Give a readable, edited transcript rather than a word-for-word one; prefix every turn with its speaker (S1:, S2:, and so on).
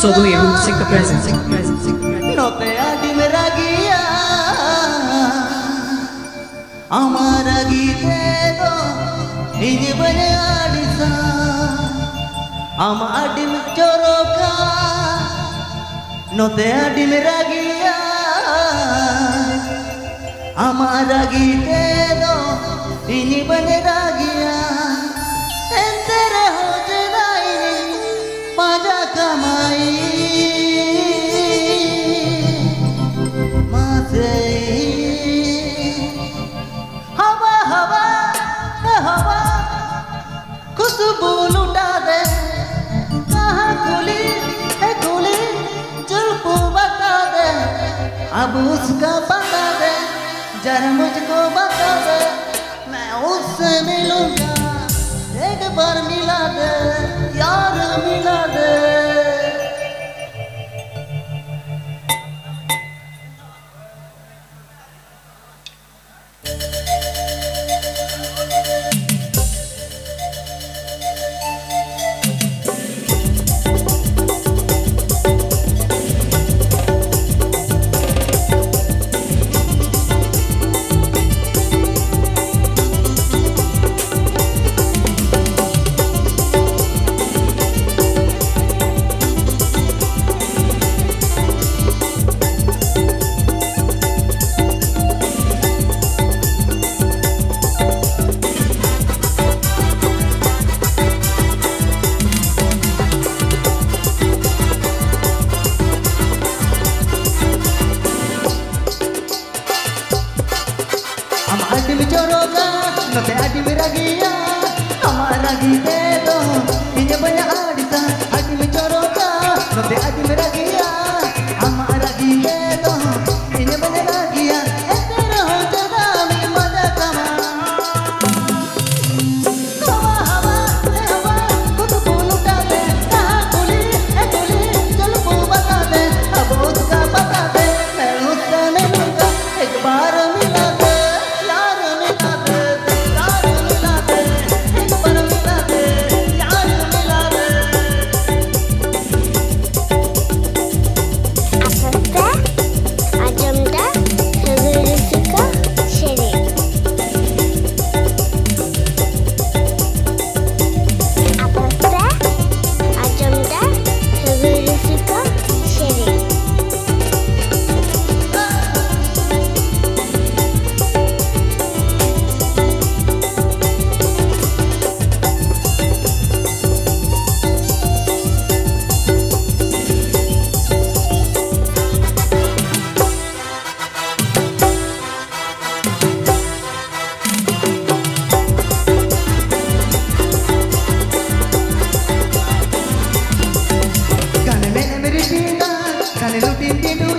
S1: Sogui Music presents.
S2: No te adimeragia amara gitedo ini banadisa amadim choroka no te adimeragia amara gitedo ini banadagia entere ho jadai paja kamai खुशबू लुटा दे कहाँ खुली है खुली जुल्फू बता दे अब उसका बता दे जरा मुझको बता दे मैं उससे मिलूंगा एक बार मिला दे यार मिला दे Adim choroka, no te adim ragia, amara gitedo, ini banyak adita. Adim choroka, no te adim ragia, amara gitedo, ini banyak ragia. Entera ho jada mi mada kama. Hawa, kutubu luta de, kaha kuli, jalpu bata de, ab uska bata de, मैं उससे मिलूंगा एक बार मिला दे Kane lutin tidur